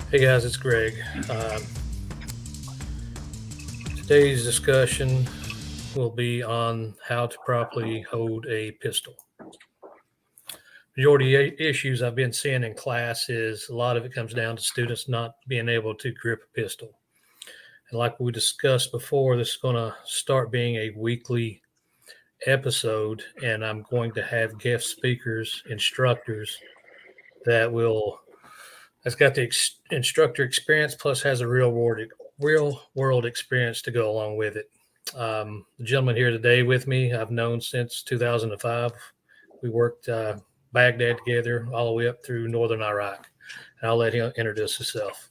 Hey guys, it's Greg. Um, Today's discussion will be on how to properly hold a pistol. Majority issues I've been seeing in class is a lot of it comes down to students not being able to grip a pistol. And like we discussed before, this is going to start being a weekly episode, and I'm going to have guest speakers, instructors that will that's got the instructor experience plus has a real world experience to go along with it. The gentleman here today with me, I've known since 2005. We worked Baghdad together all the way up through northern Iraq. And I'll let him introduce himself.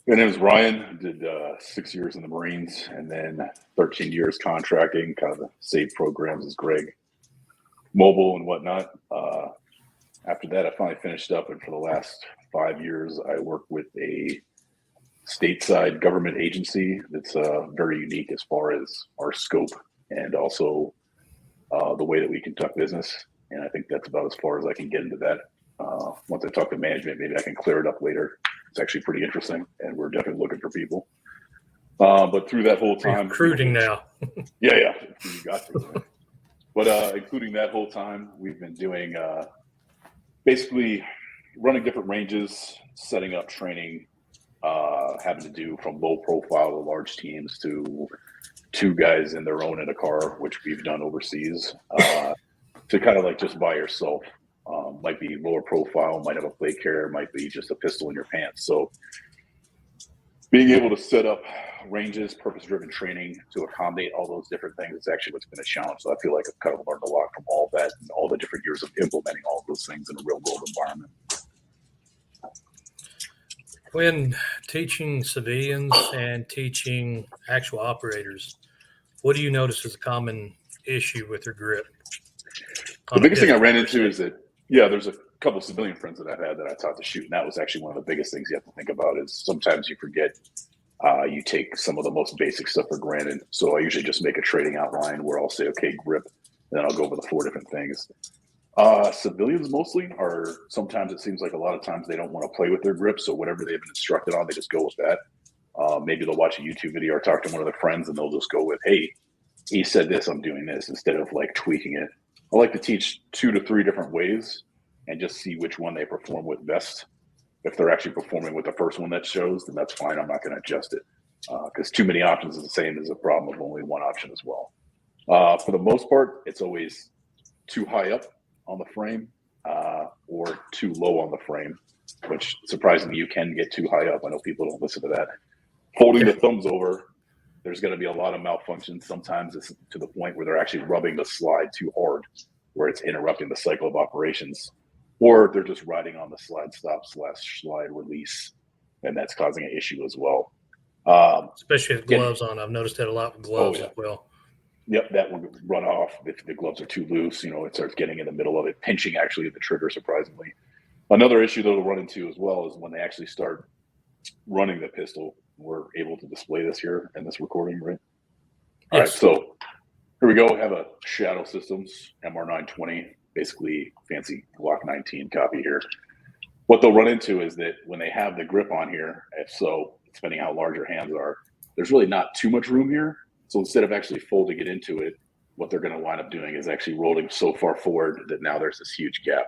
My name is Ryan. Did 6 years in the Marines and then 13 years contracting, kind of the same programs as Greg, mobile and whatnot. After that, I finally finished up, and for the last 5 years, I work with a stateside government agency that's very unique as far as our scope and also the way that we conduct business. And I think that's about as far as I can get into that. Once I talk to management, maybe I can clear it up later. It's actually pretty interesting, and we're definitely looking for people. But through that whole time, Recruiting now. yeah, you got to. Right? But including that whole time, we've been doing basically running different ranges, setting up training, having to do from low profile to large teams to two guys in their own in a car, which we've done overseas, to kind of like just by yourself. Might be lower profile, might have a plate carrier, might be just a pistol in your pants. So being able to set up ranges, purpose-driven training to accommodate all those different things is actually what's been a challenge. So I feel like I've kind of learned a lot from all that and all the different years of implementing all of those things in a real-world environment. When teaching civilians and teaching actual operators, what do you notice is a common issue with their grip? The biggest thing I ran into is that, there's a couple of civilian friends that I've had that I taught to shoot, and that was actually one of the biggest things you have to think about is sometimes you forget you take some of the most basic stuff for granted. So I usually just make a trading outline where I'll say, okay, grip, and then I'll go over the 4 different things. Civilians mostly are, sometimes it seems like a lot of times they don't want to play with their grip, so whatever they've been instructed on, they just go with that. Maybe they'll watch a YouTube video or talk to one of their friends and they'll just go with, hey, he said this, I'm doing this, instead of like tweaking it. I like to teach 2 to 3 different ways and just see which one they perform with best. If they're actually performing with the first one that shows, then that's fine. I'm not going to adjust it because too many options is the same as a problem of only one option as well. For the most part, it's always too high up on the frame or too low on the frame, which surprisingly you can get too high up. I know people don't listen to that. Folding the thumbs over, there's going to be a lot of malfunctions. Sometimes it's to the point where they're actually rubbing the slide too hard, where it's interrupting the cycle of operations, or they're just riding on the slide stop / slide release, and that's causing an issue as well. Especially with gloves on. I've noticed that a lot with gloves as well. Yep, that would run off if the gloves are too loose. It starts getting in the middle of it, pinching actually at the trigger, surprisingly. Another issue they'll run into as well is when they actually start running the pistol. We're able to display this here in this recording, right? All right, so here we go. We have a Shadow Systems MR920, basically fancy Glock 19 copy here. What they'll run into is that when they have the grip on here, if so, depending how large your hands are, there's really not too much room here. So instead of actually folding it into it, what they're going to wind up doing is actually rolling so far forward that now there's this huge gap.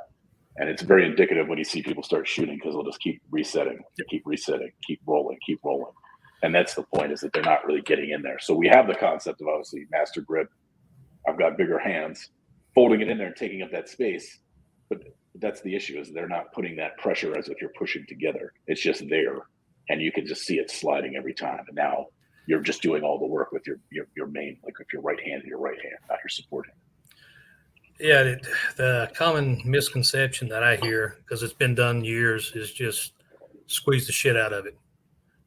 And it's very indicative when you see people start shooting because they'll just keep resetting, keep rolling. And that's the point, is that they're not really getting in there. So we have the concept of obviously master grip. I've got bigger hands, folding it in there and taking up that space. But that's the issue, is they're not putting that pressure as if you're pushing together. It's just there. And you can just see it sliding every time. And now you're just doing all the work with your main, like with your right hand, not your support hand. Yeah, the common misconception that I hear, because it's been done years, is just squeeze the shit out of it,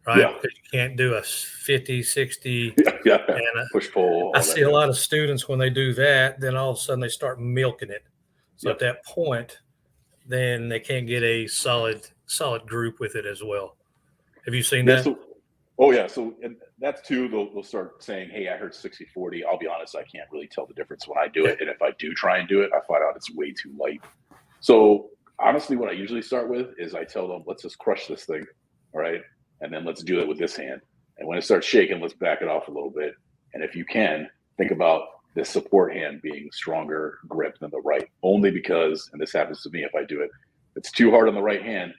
right? Yeah. Because you can't do a 50, 60. Yeah. And push pull. I see a lot of students when they do that, then all of a sudden they start milking it. So at that point, then they can't get a solid group with it as well. Have you seen that? So that's too, they'll start saying, hey, I heard 60-40. I'll be honest, I can't really tell the difference when I do it. And if I do try and do it, I find out it's way too light. So honestly, what I usually start with is I tell them, let's just crush this thing. All right. And then let's do it with this hand. And when it starts shaking, let's back it off a little bit. And if you can, think about this support hand being stronger grip than the right, only because, and this happens to me if I do it, if it's too hard on the right hand,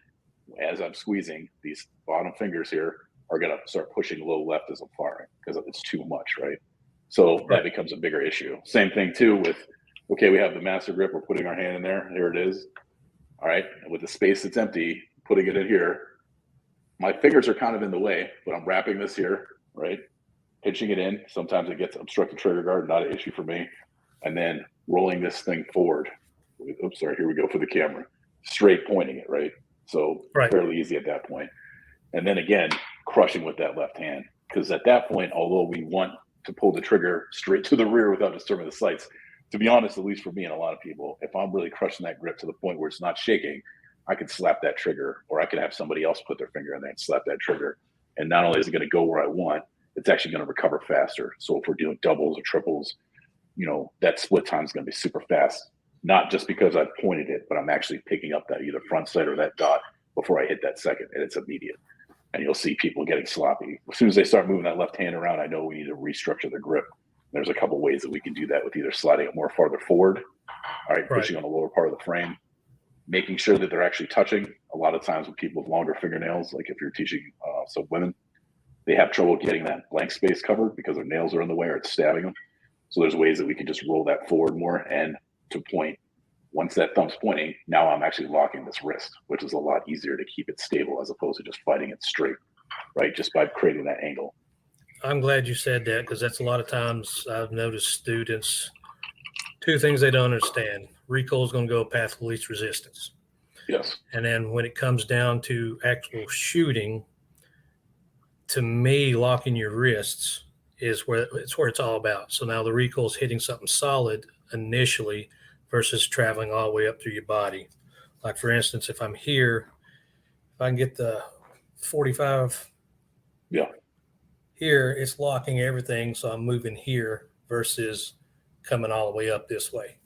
as I'm squeezing, these bottom fingers here are going to start pushing a little left as I'm firing because it's too much, right? So that becomes a bigger issue. Same thing too with, okay, we have the master grip, we're putting our hand in there, here it is. All right, and with the space that's empty, putting it in here, my fingers are kind of in the way, but I'm wrapping this here, right? Pinching it in. Sometimes it gets obstructed trigger guard, not an issue for me. And then rolling this thing forward. Oops, sorry, here we go for the camera. Straight pointing it, right? So fairly easy at that point. And then again, crushing with that left hand. Because at that point, although we want to pull the trigger straight to the rear without disturbing the sights, to be honest, at least for me and a lot of people, if I'm really crushing that grip to the point where it's not shaking, I could slap that trigger, or I could have somebody else put their finger in there and slap that trigger. And not only is it going to go where I want, it's actually going to recover faster. So if we're doing doubles or triples, you know, that split time is going to be super fast. Not just because I've pointed it, but I'm actually picking up that either front sight or that dot before I hit that second, and it's immediate. And you'll see people getting sloppy. As soon as they start moving that left hand around, I know we need to restructure the grip. There's a couple ways that we can do that with either sliding it more farther forward, all right, pushing on the lower part of the frame, making sure that they're actually touching. A lot of times with people with longer fingernails, like if you're teaching some women, they have trouble getting that blank space covered because their nails are in the way or it's stabbing them. So there's ways that we can just roll that forward more and to point. Once that thumb's pointing, now I'm actually locking this wrist, which is a lot easier to keep it stable as opposed to just fighting it straight, right? Just by creating that angle. I'm glad you said that, because that's a lot of times I've noticed students, two things they don't understand. Recoil is going to go path of least resistance. Yes. And then when it comes down to actual shooting, to me, locking your wrists is where it's all about. So now the recoil is hitting something solid initially versus traveling all the way up through your body. Like for instance, if I'm here, if I can get the 45 here, it's locking everything. So I'm moving here versus coming all the way up this way.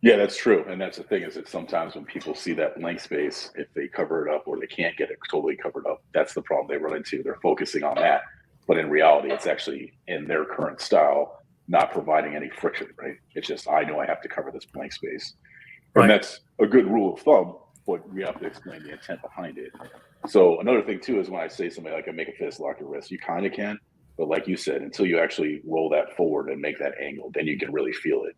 Yeah, that's true. And that's the thing, is that sometimes when people see that blank space, if they cover it up or they can't get it totally covered up, that's the problem they run into. They're focusing on that. But in reality, it's actually in their current style, not providing any friction, right? It's just, I know I have to cover this blank space. And that's a good rule of thumb, but we have to explain the intent behind it. So another thing too is when I say something like, I make a fist, lock your wrist, you kind of can, but like you said, until you actually roll that forward and make that angle, then you can really feel it.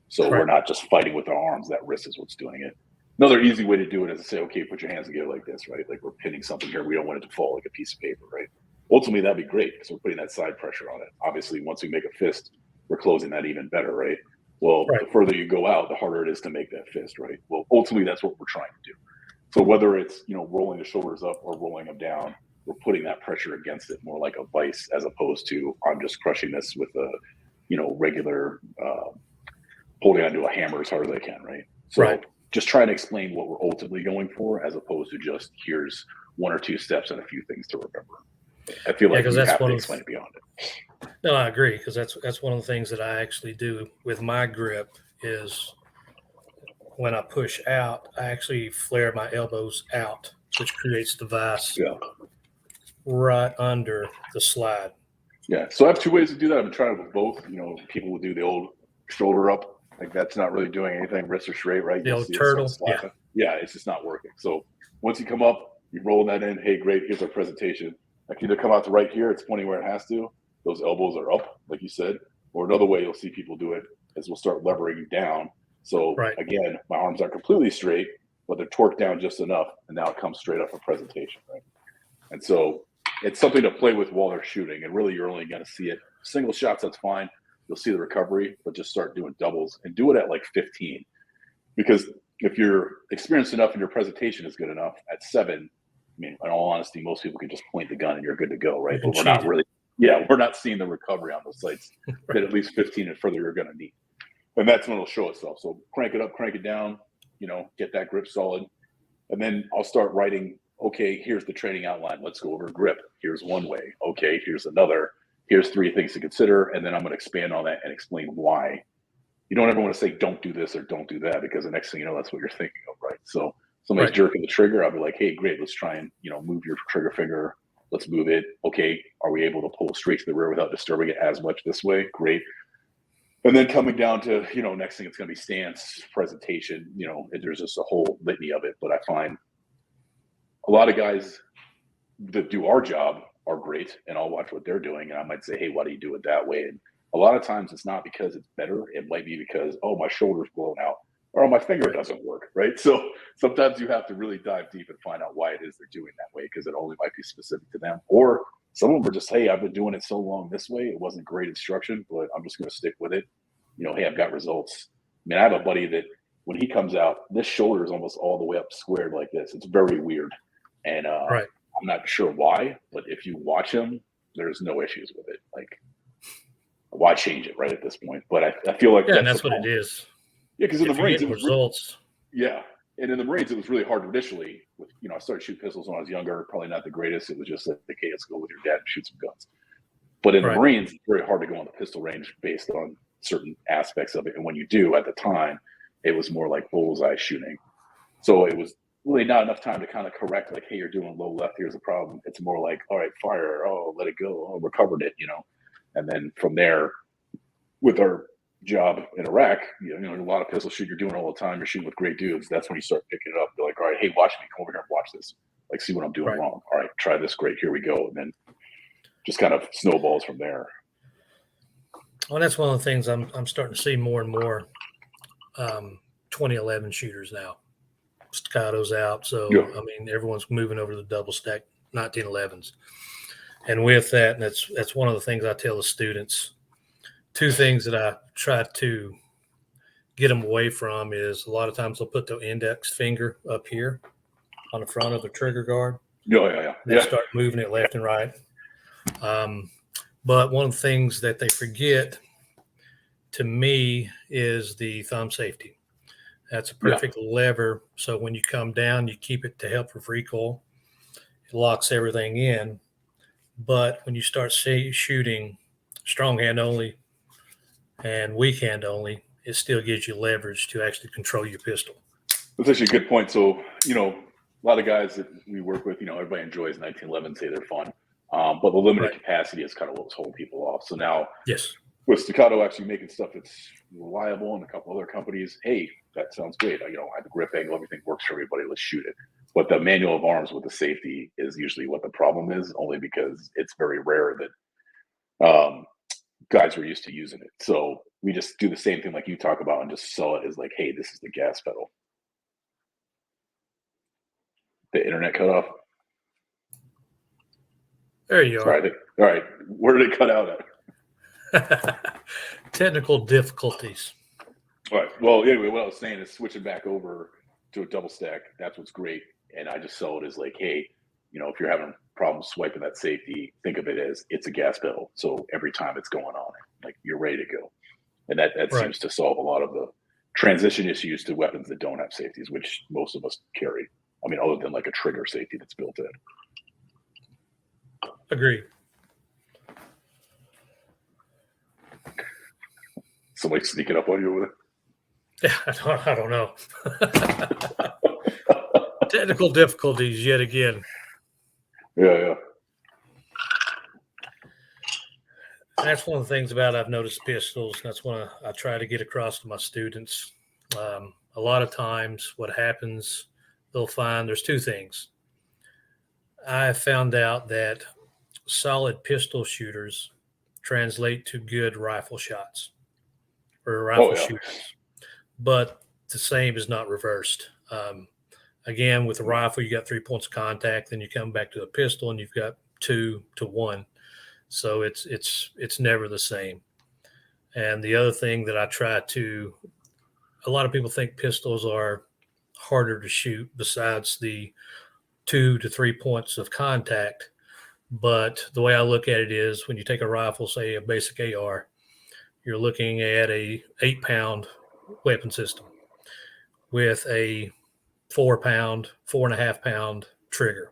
So we're not just fighting with our arms, that wrist is what's doing it. Another easy way to do it is to say, okay, put your hands together like this, right? Like we're pinning something here. We don't want it to fall like a piece of paper, right? Ultimately, that'd be great because we're putting that side pressure on it. Obviously, once we make a fist, we're closing that even better, right? Well, the further you go out, the harder it is to make that fist, right? Well, ultimately, that's what we're trying to do. So whether it's, you know, rolling the shoulders up or rolling them down, we're putting that pressure against it more like a vice, as opposed to I'm just crushing this with a, you know, regular holding onto a hammer as hard as I can, right? So just trying to explain what we're ultimately going for, as opposed to just here's one or two steps and a few things to remember. I feel like you have to explain it beyond it. No, I agree, because that's one of the things that I actually do with my grip is when I push out, I actually flare my elbows out, which creates the vise right under the slide. Yeah, so I have two ways to do that. I've been trying it with both. You know, people will do the old shoulder up, like that's not really doing anything. Wrists are straight, right? The old turtle. Yeah, it's just not working. So once you come up, you roll that in. Hey, great, here's our presentation. I can either come out to right here, it's pointing where it has to. Those elbows are up, like you said. Or another way you'll see people do it is we'll start levering down. So again, my arms aren't completely straight, but they're torqued down just enough, and now it comes straight up for presentation, right? And so it's something to play with while they're shooting, and really you're only going to see it. Single shots, that's fine. You'll see the recovery, but just start doing doubles and do it at like 15. Because if you're experienced enough and your presentation is good enough, at 7, I mean, in all honesty, most people can just point the gun and you're good to go, right? But we're not really, we're not seeing the recovery on those sites that at least 15 and further you're going to need. And that's when it'll show itself. So crank it up, crank it down, you know, get that grip solid. And then I'll start writing, okay, here's the training outline. Let's go over grip. Here's one way. Okay, here's another. Here's 3 things to consider. And then I'm going to expand on that and explain why. You don't ever want to say, don't do this or don't do that, because the next thing you know, that's what you're thinking of, right? So somebody's jerking the trigger, I'll be like, hey, great, let's try and, move your trigger finger. Let's move it. Okay, are we able to pull straight to the rear without disturbing it as much this way? Great. And then coming down to, next thing it's going to be stance, presentation, there's just a whole litany of it. But I find a lot of guys that do our job are great, and I'll watch what they're doing, and I might say, hey, why do you do it that way? And a lot of times it's not because it's better. It might be because, oh, my shoulder's blown out, or my finger doesn't work, right? So sometimes you have to really dive deep and find out why it is they're doing that way, because it only might be specific to them. Or some of them are just, hey, I've been doing it so long this way, it wasn't great instruction, but I'm just going to stick with it. Hey, I've got results. I mean, I have a buddy that when he comes out, this shoulder is almost all the way up squared like this. It's very weird. And I'm not sure why, but if you watch him, there's no issues with it. Like, why change it right at this point? But I feel like that's what it is. Yeah, because in the Marines, it was results. And in the Marines, it was really hard initially. With I started shooting pistols when I was younger. Probably not the greatest. It was just like, okay, let's go with your dad and shoot some guns. But in the Marines, it's very hard to go on the pistol range based on certain aspects of it. And when you do, at the time, it was more like bullseye shooting. So it was really not enough time to kind of correct, like, hey, you're doing low left, here's the problem. It's more like, all right, fire, oh, let it go, oh, recovered it, And then from there, with our job in Iraq, a lot of pistol shoot you're doing all the time, you're shooting with great dudes. That's when you start picking it up. You're like, all right, hey, watch me, come over here and watch this. Like, see what I'm doing wrong. All right, try this, great, here we go. And then just kind of snowballs from there. Well, that's one of the things I'm starting to see more and more 2011 shooters now. Staccato's out. So, I mean, everyone's moving over to the double stack 1911s. And with that, and that's one of the things I tell the students. Two things that I try to get them away from is a lot of times they'll put their index finger up here on the front of the trigger guard. They start moving it left and right. But one of the things that they forget, to me, is the thumb safety. That's a perfect lever. So when you come down, you keep it to help with recoil. It locks everything in. But when you start shooting strong hand only and weak hand only, it still gives you leverage to actually control your pistol. That's actually a good point. So, a lot of guys that we work with, everybody enjoys 1911, say they're fun. But the limited capacity is kind of what's holding people off. So now, with Staccato actually making stuff that's reliable and a couple other companies, hey, that sounds great. The grip angle, everything works for everybody. Let's shoot it. But the manual of arms with the safety is usually what the problem is, only because it's very rare that guys are used to using it. So we just do the same thing like you talk about and just sell it as like, hey, this is the gas pedal. The internet cut off. There you are. All right. Where did it cut out at? Technical difficulties. All right. Well, anyway, what I was saying is switching back over to a double stack. That's what's great. And I just sell it as like, hey, if you're having problems swiping that safety, think of it as it's a gas pedal. So every time it's going on, like you're ready to go. And that seems to solve a lot of the transition issues to weapons that don't have safeties, which most of us carry. I mean, other than like a trigger safety that's built in. Agreed. Somebody sneaking up on you over there? Yeah, I don't know. Technical difficulties yet again. Yeah. That's one of the things about I've noticed pistols. That's what I try to get across to my students. A lot of times what happens, they'll find there's two things. I have found out that solid pistol shooters translate to good rifle shots or rifle shooters, but the same is not reversed. Again, with a rifle, you got 3 points of contact, then you come back to a pistol and you've got 2 to 1. So it's never the same. And the other thing that I try to, a lot of people think pistols are harder to shoot besides the 2 to 3 points of contact. But the way I look at it is when you take a rifle, say a basic AR, you're looking at a 8-pound weapon system with a 4-pound, 4.5-pound trigger.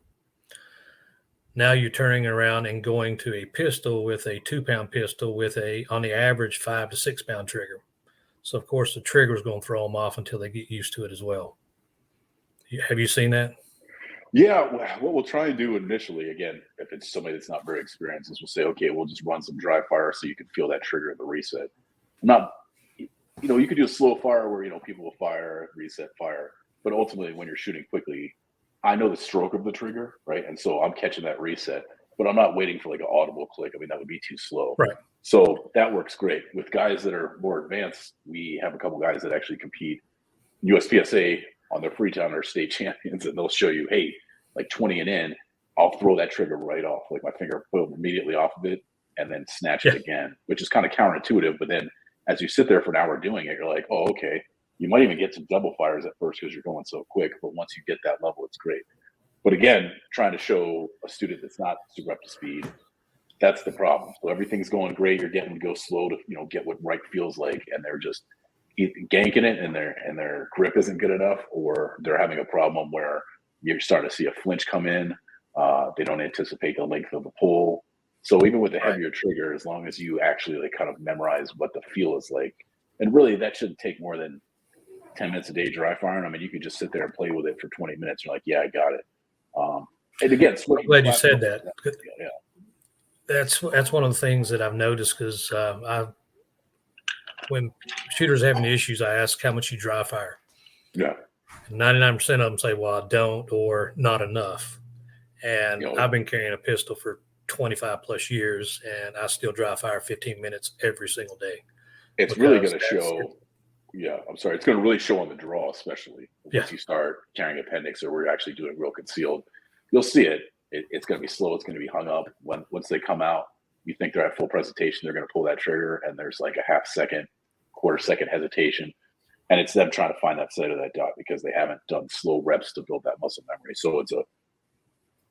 Now you're turning around and going to a pistol with a 2-pound pistol with on the average 5 to 6-pound trigger. So of course the trigger is going to throw them off until they get used to it as well. Have you seen that? Yeah, what we'll try and do initially, again, if it's somebody that's not very experienced, is we'll say, okay, we'll just run some dry fire so you can feel that trigger of the reset. Not, you could do a slow fire where, people will fire, reset, fire. But ultimately, when you're shooting quickly, I know the stroke of the trigger, right? And so I'm catching that reset, but I'm not waiting for like an audible click. I mean, that would be too slow. Right. So that works great. With guys that are more advanced, we have a couple guys that actually compete USPSA on their free time, or state champions, and they'll show you, hey, like 20 and in, I'll throw that trigger right off, like my finger, boom, immediately off of it, and then snatch it again, which is kind of counterintuitive. But then as you sit there for an hour doing it, you're like, oh, okay. You might even get some double fires at first because you're going so quick, but once you get that level, it's great. But again, trying to show a student that's not super up to speed, that's the problem. So everything's going great. You're getting to go slow to, get what right feels like, and they're just ganking it, and their grip isn't good enough, or they're having a problem where you're starting to see a flinch come in. They don't anticipate the length of the pull. So even with a heavier trigger, as long as you actually like kind of memorize what the feel is like, and really that shouldn't take more than 10 minutes a day dry firing. I mean, you can just sit there and play with it for 20 minutes. You're like, yeah, I got it. And again, I'm glad you said that. Yeah. That's one of the things that I've noticed, because when shooters are having issues, I ask how much you dry fire. Yeah. 99% of them say, well, I don't, or not enough. And I've been carrying a pistol for 25 plus years, and I still dry fire 15 minutes every single day. It's really going to show. Yeah, I'm sorry. It's going to really show on the draw, especially once you start carrying appendix, or we're actually doing real concealed. You'll see it. It's going to be slow. It's going to be hung up. Once they come out, you think they're at full presentation, they're going to pull that trigger, and there's like a half second, quarter second hesitation. And it's them trying to find that side of that dot because they haven't done slow reps to build that muscle memory. So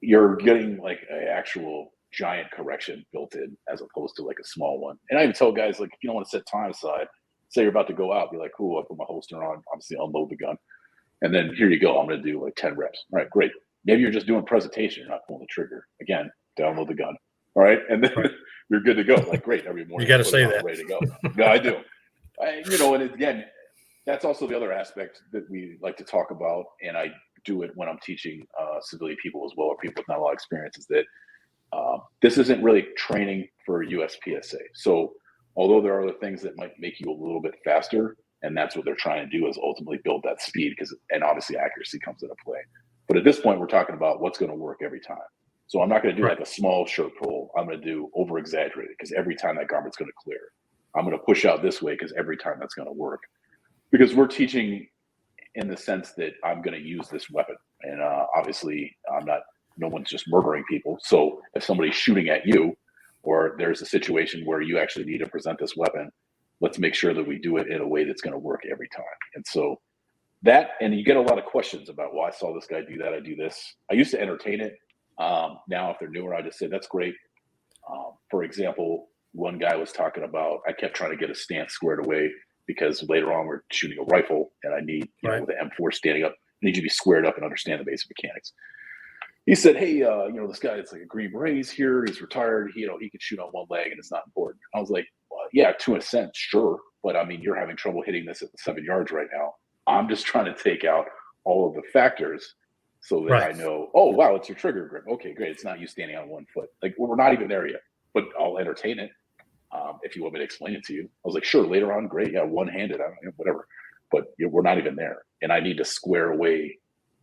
you're getting like an actual giant correction built in as opposed to like a small one. And I even tell guys, like, if you don't want to set time aside, say you're about to go out, be like, cool, I put my holster on, obviously unload the gun. And then here you go, I'm going to do like 10 reps. All right, great. Maybe you're just doing presentation, you're not pulling the trigger. Again, download the gun. All right. And then you're good to go. Like, great, every morning. You got to say that. Ready to go. Yeah, I do. And again, that's also the other aspect that we like to talk about. And I do it when I'm teaching civilian people as well, or people with not a lot of experience, is that this isn't really training for USPSA. So although there are other things that might make you a little bit faster, and that's what they're trying to do, is ultimately build that speed, and obviously accuracy comes into play. But at this point, we're talking about what's going to work every time. So I'm not going to do like a small shirt pull. I'm going to do over exaggerated, because every time that garment's going to clear. I'm going to push out this way because every time that's going to work. Because we're teaching in the sense that I'm going to use this weapon. And obviously, no one's just murdering people. So if somebody's shooting at you, or there's a situation where you actually need to present this weapon, let's make sure that we do it in a way that's going to work every time. And so and you get a lot of questions about, well, I saw this guy do that, I do this. I used to entertain it. Now, if they're newer, I just say, that's great. For example, one guy was talking about, I kept trying to get a stance squared away because later on we're shooting a rifle, and I need, with the M4 standing up, I need you to be squared up and understand the basic mechanics. He said, hey, this guy, it's like a Green Beret, he's here, he's retired, he can shoot on one leg and it's not important. I was like, well, yeah, to a sense, sure. But I mean, you're having trouble hitting this at the 7 yards right now. I'm just trying to take out all of the factors so that I know, oh, wow, it's your trigger grip. Okay, great. It's not you standing on one foot. Like, we're not even there yet, but I'll entertain it if you want me to explain it to you. I was like, sure, later on, great. Yeah, one-handed, whatever. But we're not even there. And I need to square away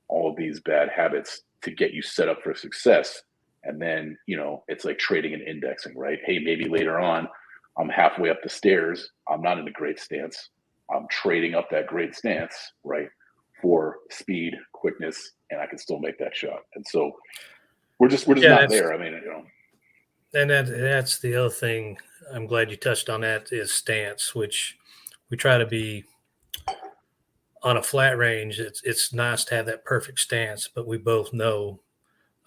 all of these bad habits to get you set up for success. And then, it's like trading and indexing, right? Hey, maybe later on, I'm halfway up the stairs. I'm not in a great stance. I'm trading up that great stance, right, for speed, quickness, and I can still make that shot. And so we're just not there. I mean, And that's the other thing. I'm glad you touched on that, is stance, which we try to be on a flat range. It's nice to have that perfect stance, but we both know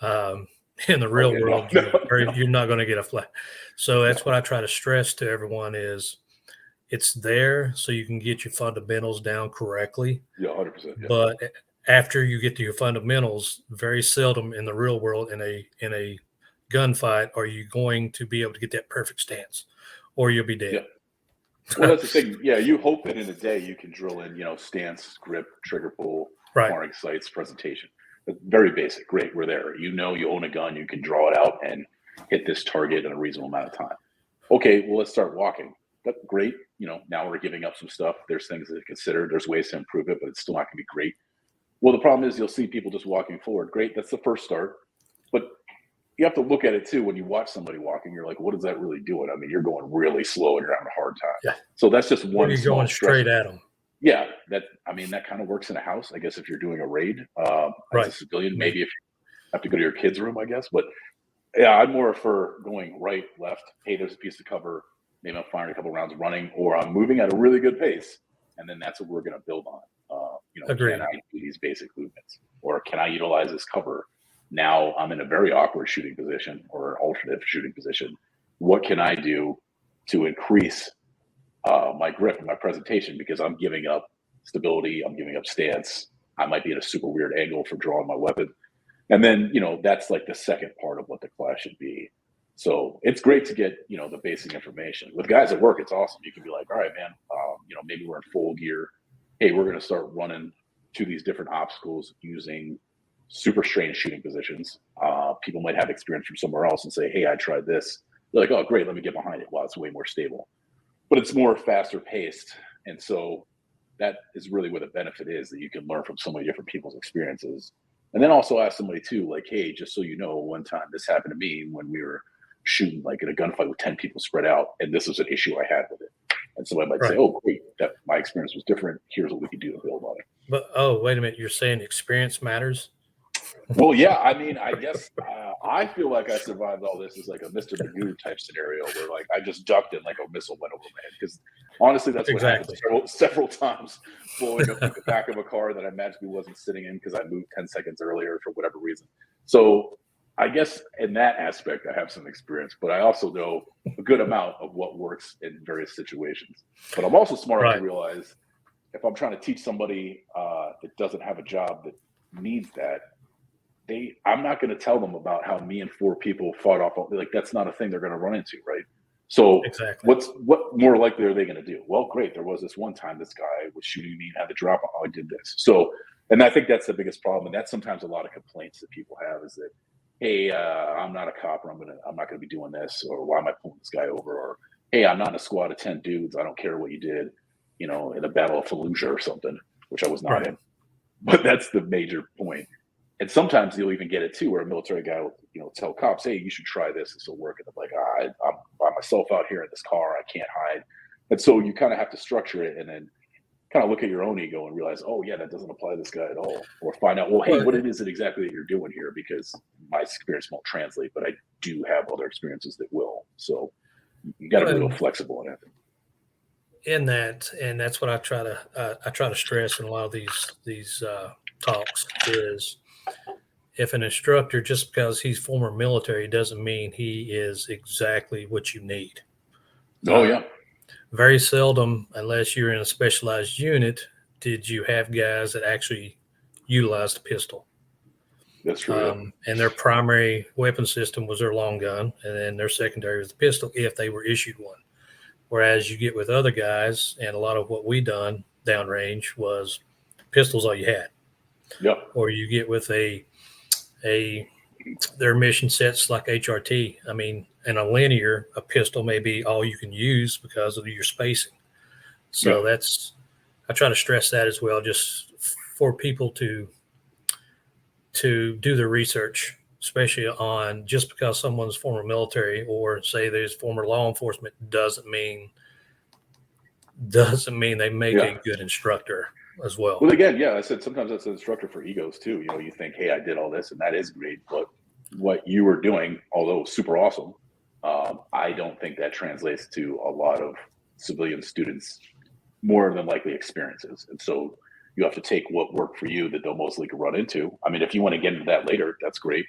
in the real world, you're not going to get a flat. So that's what I try to stress to everyone is, it's there so you can get your fundamentals down correctly. Yeah, 100%. Yeah. But after you get to your fundamentals, very seldom in the real world, in a gunfight, are you going to be able to get that perfect stance, or you'll be dead. Yeah. Well, that's the thing. Yeah, you hope that in a day you can drill in, stance, grip, trigger pull, Right. firing sights, presentation. Very basic. Great. We're there. You own a gun. You can draw it out and hit this target in a reasonable amount of time. Okay, well, let's start walking. That's great. Now we're giving up some stuff. There's things to consider. There's ways to improve it, but it's still not going to be great. Well, the problem is you'll see people just walking forward. Great. That's the first start. But you have to look at it too. When you watch somebody walking, you're like, what is that really doing? I mean, you're going really slow and you're having a hard time. Yeah. So that's just one. You're going straight at them. Yeah. That kind of works in a house, I guess, if you're doing a raid as a civilian, maybe if you have to go to your kid's room, I guess. But yeah, I'd more prefer going right, left. Hey, there's a piece of cover. Maybe I'm firing a couple rounds running, or I'm moving at a really good pace. And then that's what we're going to build on. Agreed. Can I do these basic movements, or can I utilize this cover? Now I'm in a very awkward shooting position or an alternate shooting position. What can I do to increase my grip and my presentation? Because I'm giving up stability. I'm giving up stance. I might be at a super weird angle for drawing my weapon. And then, that's like the second part of what the class should be. So it's great to get, the basic information. With guys at work, it's awesome. You can be like, all right, man, maybe we're in full gear. Hey, we're going to start running to these different obstacles using super strange shooting positions. People might have experience from somewhere else and say, hey, I tried this. They're like, oh, great, let me get behind it. Wow, it's way more stable. But it's more faster paced. And so that is really where the benefit is, that you can learn from so many different people's experiences. And then also ask somebody too, like, hey, just so you know, one time this happened to me when we were shooting like in a gunfight with 10 people spread out, and this was an issue I had with it. And somebody might say, oh, great, that my experience was different. Here's what we can do to build on it. But, wait a minute. You're saying experience matters? Well, yeah. I mean, I guess I feel like I survived all this as like a Mr. Magoo type scenario where like I just ducked and like a missile went over my head. Because honestly, that's what happened several times, blowing up the back of a car that I magically wasn't sitting in because I moved 10 seconds earlier for whatever reason. So I guess in that aspect, I have some experience, but I also know a good amount of what works in various situations. But I'm also smart enough to realize if I'm trying to teach somebody that doesn't have a job that needs that, I'm not going to tell them about how me and 4 people fought off. Like, that's not a thing they're going to run into, right? So what more likely are they going to do? Well, great. There was this one time this guy was shooting me and had to drop. Oh, I did this. So, and I think that's the biggest problem. And that's sometimes a lot of complaints that people have is that, hey, I'm not a cop, or I'm not going to be doing this, or why am I pulling this guy over? Or, hey, I'm not in a squad of 10 dudes. I don't care what you did, in the Battle of Fallujah or something, which I was not in. But that's the major point. And sometimes you'll even get it too, where a military guy will, tell cops, hey, you should try this. This will work. And they're like, I'm by myself out here in this car. I can't hide. And so you kind of have to structure it and then kind of look at your own ego and realize, oh, yeah, that doesn't apply to this guy at all. Or find out, well, hey, what it is it exactly that you're doing here? Because my experience won't translate, but I do have other experiences that will. So you got to be a little flexible in it. In that, and that's what I try to stress in a lot of these talks is, if an instructor, just because he's former military, doesn't mean he is exactly what you need. Oh, yeah. Very seldom, unless you're in a specialized unit, did you have guys that actually utilized a pistol. That's true. And their primary weapon system was their long gun, and then their secondary was the pistol if they were issued one. Whereas you get with other guys, and a lot of what we done downrange was pistols all you had. Yep. Or you get with their mission sets like HRT. I mean, in a linear, a pistol may be all you can use because of your spacing. So I try to stress that as well, just for people to do their research, especially on, just because someone's former military or say there's former law enforcement doesn't mean they make a good instructor as well. Well, again, I said sometimes that's an instructor for egos too. You think, hey, I did all this and that is great, but what you were doing, although super awesome, I don't think that translates to a lot of civilian students' more than likely experiences. And so you have to take what worked for you that they'll most likely run into. I mean, if you want to get into that later, that's great.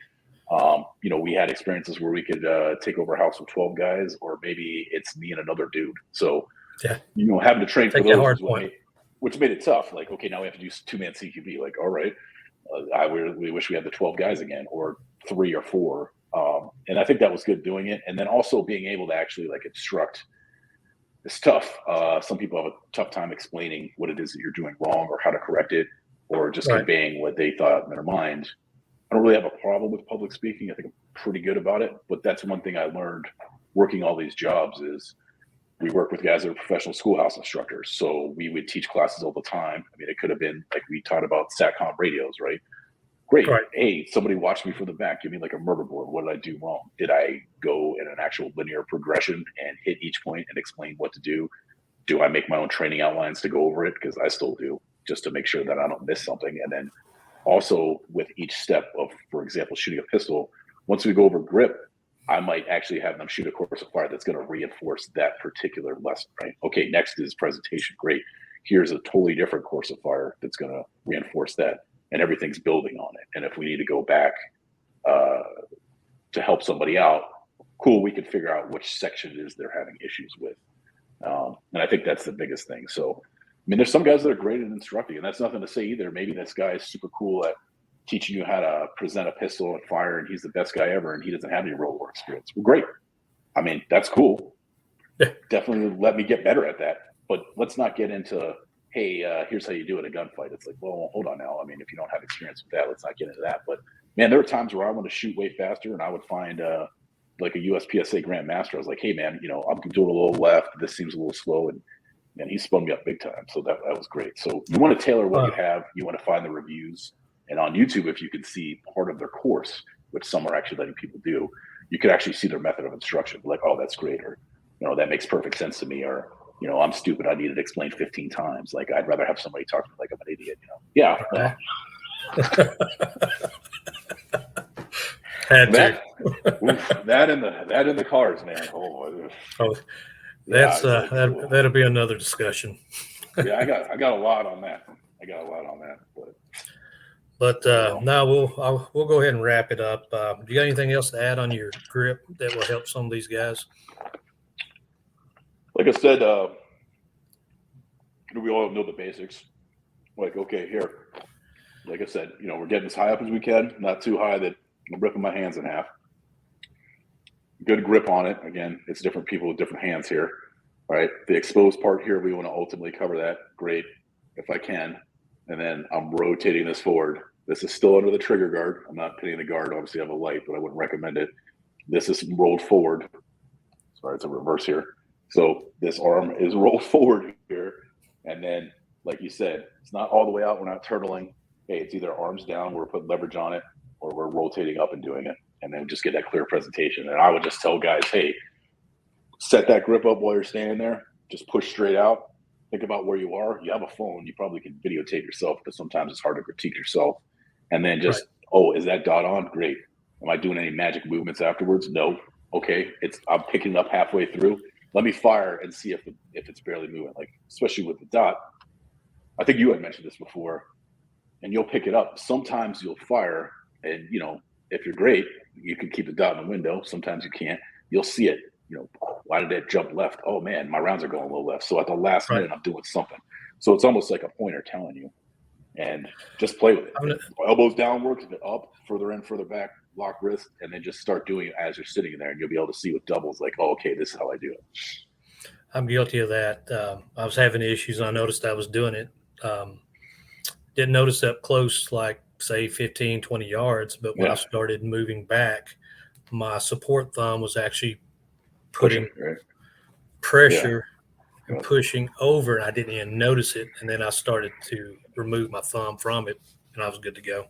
We had experiences where we could take over a house with 12 guys, or maybe it's me and another dude. So, having to train for those which made it tough. Like, okay, now we have to do 2-man CQB. Like, all right, we wish we had the 12 guys again, or 3 or 4. And I think that was good doing it. And then also being able to actually like instruct is tough. Some people have a tough time explaining what it is that you're doing wrong or how to correct it. or just conveying what they thought in their mind. I don't really have a problem with public speaking. I think I'm pretty good about it, but that's one thing I learned working all these jobs is we work with guys that are professional schoolhouse instructors. So we would teach classes all the time. I mean, it could have been like we taught about SATCOM radios, right? Great. Right. Hey, somebody watched me from the back. Give me like a murder board. What did I do wrong? Did I go in an actual linear progression and hit each point and explain what to do? Do I make my own training outlines to go over it? Because I still do, just to make sure that I don't miss something. And then also with each step of, for example, shooting a pistol, once we go over grip, I might actually have them shoot a course of fire that's going to reinforce that particular lesson, right? Okay, next is presentation. Great. Here's a totally different course of fire that's going to reinforce that. And everything's building on it. And if we need to go back to help somebody out, cool, we can figure out which section it is they're having issues with. And I think that's the biggest thing. So, I mean, there's some guys that are great at instructing, and that's nothing to say either. Maybe this guy is super cool at teaching you how to present a pistol and fire, and he's the best guy ever, and he doesn't have any real world experience. Well, great. I mean, that's cool. Definitely let me get better at that. But let's not get into, hey, here's how you do it in a gunfight. It's like, well, hold on now. I mean, if you don't have experience with that, let's not get into that. But man, there were times where I want to shoot way faster, and I would find like a USPSA Grandmaster. I was like, hey man, you know, I'm doing a little left. This seems a little slow, and man, he spun me up big time. So that was great. So you want to tailor what you have. You want to find the reviews, and on YouTube, if you can see part of their course, which some are actually letting people do, you could actually see their method of instruction. Like, oh, that's great, or you know, that makes perfect sense to me, or you know, I'm stupid. I need it explained 15 times. Like, I'd rather have somebody talk to me like I'm an idiot. You know? Yeah. That in the cars, man. That'll be another discussion. Yeah, I got a lot on that. But now we'll go ahead and wrap it up. Do you got anything else to add on your grip that will help some of these guys? Like I said, we all know the basics. Like, okay, here. Like I said, you know, we're getting as high up as we can, not too high that I'm ripping my hands in half. Good grip on it. Again, it's different people with different hands here. All right. The exposed part here, we want to ultimately cover that. Great, if I can. And then I'm rotating this forward. This is still under the trigger guard. I'm not pinning the guard. Obviously, I have a light, but I wouldn't recommend it. This is rolled forward. Sorry, it's a reverse here. So this arm is rolled forward here. And then, like you said, it's not all the way out. We're not turtling. Hey, it's either arms down, we're putting leverage on it, or we're rotating up and doing it. And then just get that clear presentation. And I would just tell guys, hey, set that grip up while you're standing there. Just push straight out. Think about where you are. You have a phone. You probably can videotape yourself, because sometimes it's hard to critique yourself. And then just, oh, is that dot on? Great. Am I doing any magic movements afterwards? No. Okay. I'm picking it up halfway through. Let me fire and see if it's barely moving. Like, especially with the dot. I think you had mentioned this before. And you'll pick it up. Sometimes you'll fire, and you know, if you're great, you can keep the dot in the window. Sometimes you can't. You'll see it. You know, why did that jump left? Oh man, my rounds are going a little left. So at the last minute, I'm doing something. So it's almost like a pointer telling you, and just play with it. Elbows downwards, up, further in, further back, lock wrist, and then just start doing it as you're sitting in there, and you'll be able to see with doubles. Like, oh, okay, this is how I do it. I'm guilty of that. I was having issues, and I noticed I was doing it. Didn't notice up close, like say 15, 20 yards. But when I started moving back, my support thumb was actually putting pressure and pushing over, and I didn't even notice it. And then I started to remove my thumb from it, and I was good to go.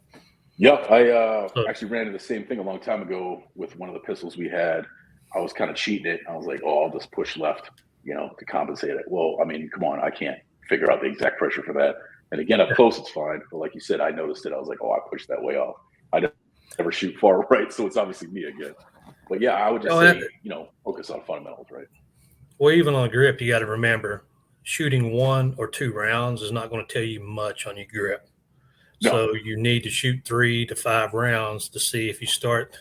Yeah, I actually ran into the same thing a long time ago with one of the pistols we had. I was kind of cheating it. I was like, oh, I'll just push left, you know, to compensate it. Well, I mean, come on, I can't figure out the exact pressure for that. And again, up close, it's fine. But like you said, I noticed it. I was like, oh, I pushed that way off. I never shoot far right, so it's obviously me again. But yeah, I would just say, you know, focus on fundamentals, right? Well, even on grip, you got to remember, shooting 1 or 2 rounds is not going to tell you much on your grip. No. So you need to shoot 3 to 5 rounds to see if you start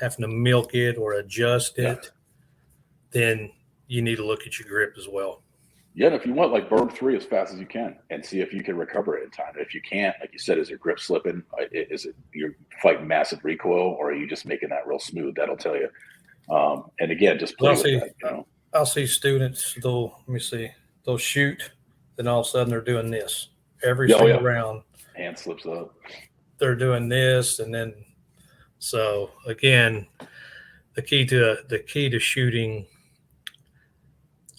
having to milk it or adjust it. Then you need to look at your grip as well. Yeah, and if you want, like, burn 3 as fast as you can and see if you can recover it in time. If you can't, like you said, is your grip slipping? Is it you're fighting massive recoil, or are you just making that real smooth? That'll tell you. And again, just play with that. You know? I'll see students, they'll shoot, then all of a sudden they're doing this every single round. hand slips up. They're doing this, and then so again, the key to shooting.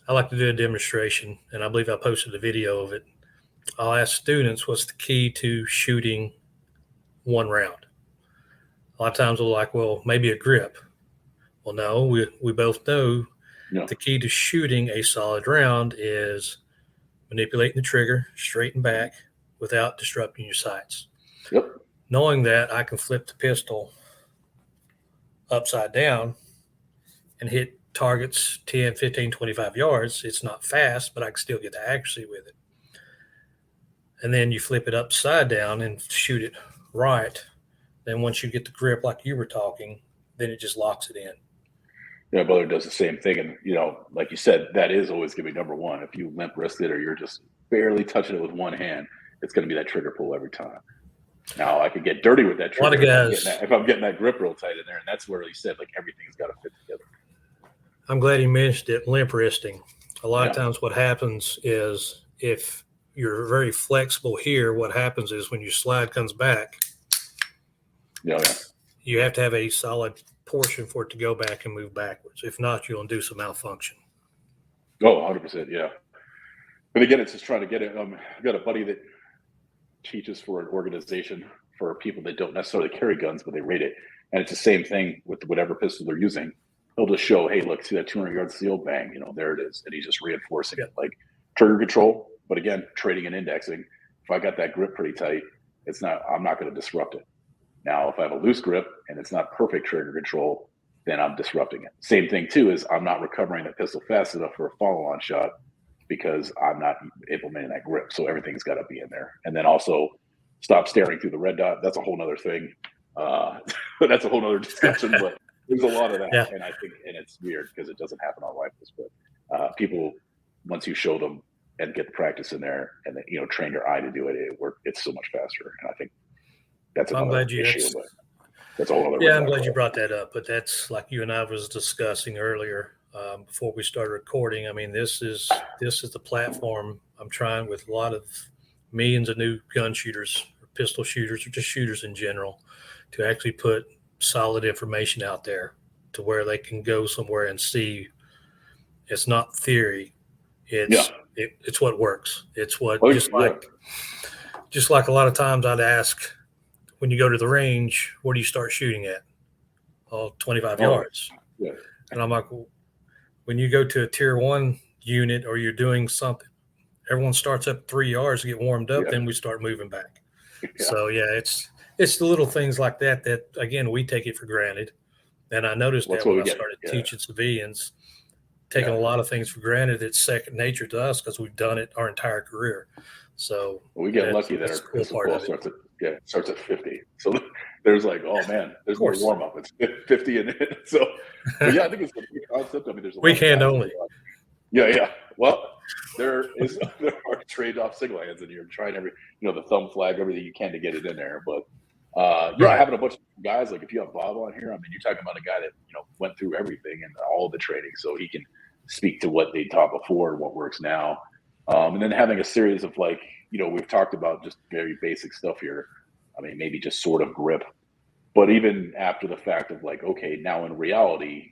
I like to do a demonstration, and I believe I posted a video of it. I'll ask students what's the key to shooting one round. A lot of times they're like, well, maybe a grip. Well, no, we both know the key to shooting a solid round is manipulating the trigger straight and back without disrupting your sights. Yep. Knowing that I can flip the pistol upside down and hit targets 10, 15, 25 yards. It's not fast, but I can still get the accuracy with it. And then you flip it upside down and shoot it right. Then once you get the grip like you were talking, then it just locks it in. Yeah, my brother does the same thing. And, like you said, that is always going to be number one. If you limp wrist it or you're just barely touching it with one hand, it's going to be that trigger pull every time. Now, I could get dirty with that trigger if I'm getting that grip real tight in there. And that's where he said, like, everything's got to fit together. I'm glad you mentioned it, limp wristing. A lot of times what happens is if you're very flexible here, what happens is when your slide comes back, you have to have a solid portion for it to go back and move backwards. If not, you'll induce a malfunction. Oh, 100%, yeah. But again, it's just trying to get it. I've got a buddy that teaches for an organization for people that don't necessarily carry guns, but they rate it. And it's the same thing with whatever pistol they're using. He'll just show, hey, look, see that 200-yard seal? Bang, there it is. And he's just reinforcing it. Like trigger control, but again, trading and indexing. If I got that grip pretty tight, I'm not going to disrupt it. Now, if I have a loose grip and it's not perfect trigger control, then I'm disrupting it. Same thing, too, is I'm not recovering the pistol fast enough for a follow-on shot because I'm not implementing that grip. So everything's got to be in there. And then also stop staring through the red dot. That's a whole nother thing. That's a whole nother discussion, but there's a lot of that. Yeah. And I think, and it's weird because it doesn't happen on rifles, but people, once you show them and get the practice in there and then, train your eye to do it, it's so much faster. And I think that's another issue, but that's a whole other. Yeah, I'm glad you brought that up, but that's like you and I was discussing earlier before we started recording. I mean, this is the platform I'm trying with a lot of millions of new gun shooters, or pistol shooters, or just shooters in general, to actually put solid information out there to where they can go somewhere and see. It's not theory. It's what works. It's what just like a lot of times I'd ask when you go to the range, where do you start shooting at? 25 yards. Yeah. And I'm like, well, when you go to a tier 1 unit or you're doing something, everyone starts up 3 yards to get warmed up, then we start moving back. Yeah. So it's the little things like that again, we take it for granted. And I noticed that when I started teaching civilians, taking a lot of things for granted, it's second nature to us because we've done it our entire career. So we get lucky that our pistol ball starts at 50. So there's like, oh man, there's no warm up. It's 50 and so. But yeah, I think it's a good concept. I mean, there's a weak hand only. Yeah. Well, there are trade-off single hands, and you're trying the thumb flag, everything you can to get it in there. But having a bunch of guys, like if you have Bob on here, I mean, you're talking about a guy that went through everything and all the training, so he can speak to what they taught before and what works now. And then having a series of we've talked about just very basic stuff here. I mean, maybe just sort of grip, but even after the fact of okay, now in reality,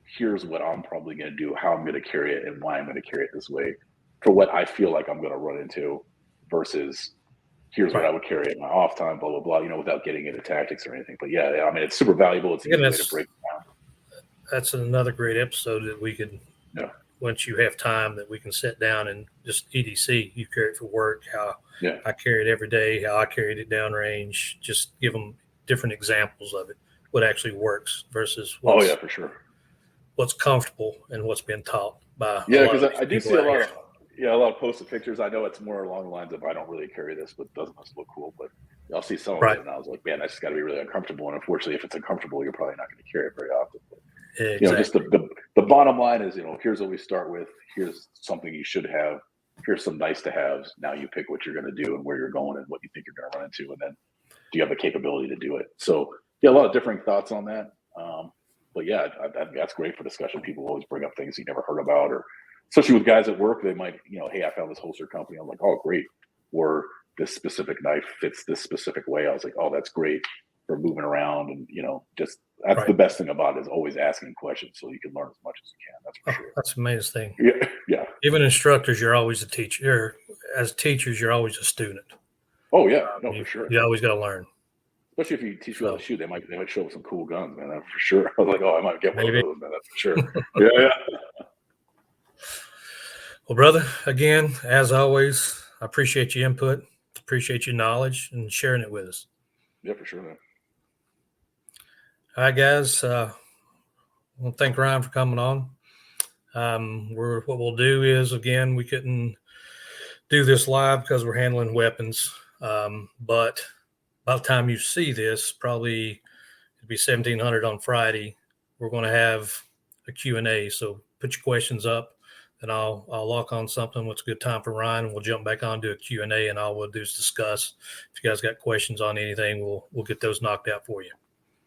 here's what I'm probably going to do, how I'm going to carry it, and why I'm going to carry it this way for what I feel like I'm going to run into versus here's what I would carry at my off time, blah, blah, blah, without getting into tactics or anything. But yeah, I mean, it's super valuable. It's a good way to break it down. That's another great episode that we could, once you have time, that we can sit down and just EDC, you carry it for work, how I carry it every day, how I carried it downrange, just give them different examples of it, what actually works versus for sure. What's comfortable and what's been taught by because I do see a lot of posted pictures. I know it's more along the lines of I don't really carry this, but doesn't this look cool? But I'll see some of it, and I was like, man, that's got to be really uncomfortable. And unfortunately, if it's uncomfortable, you're probably not going to carry it very often. But, just the bottom line is, here's what we start with. Here's something you should have. Here's some nice to haves. Now you pick what you're going to do and where you're going and what you think you're going to run into, and then do you have the capability to do it? So a lot of different thoughts on that. But yeah, that's great for discussion. People always bring up things you never heard about, or especially with guys at work, they might, hey, I found this holster company. I'm like, oh, great. Or this specific knife fits this specific way. I was like, oh, that's great for moving around. And, just that's the best thing about it, is always asking questions so you can learn as much as you can. That's for sure. That's the amazing thing. Yeah. Yeah. Even instructors, you're always a teacher. As teachers, you're always a student. Oh, yeah. No, for sure. You always got to learn. Especially if you teach people how to shoot, they might show up some cool guns, man. That's for sure. I was like, oh, I might get one of those, man. That's for sure. Yeah. Well, brother, again, as always, I appreciate your input, appreciate your knowledge, and sharing it with us. Yeah, for sure, man. All right, guys. I want to thank Ryan for coming on. What we'll do is, again, we couldn't do this live because we're handling weapons, but by the time you see this, probably it'll be 1700 on Friday. We're going to have a Q&A. So put your questions up, and I'll lock on something. What's a good time for Ryan? And we'll jump back on to a Q&A, and all we'll do is discuss. If you guys got questions on anything, we'll get those knocked out for you.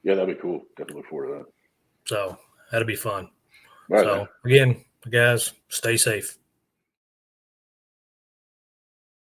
Yeah, that'd be cool. Definitely look forward to that. So that'll be fun. Right, so man. Again, guys, stay safe.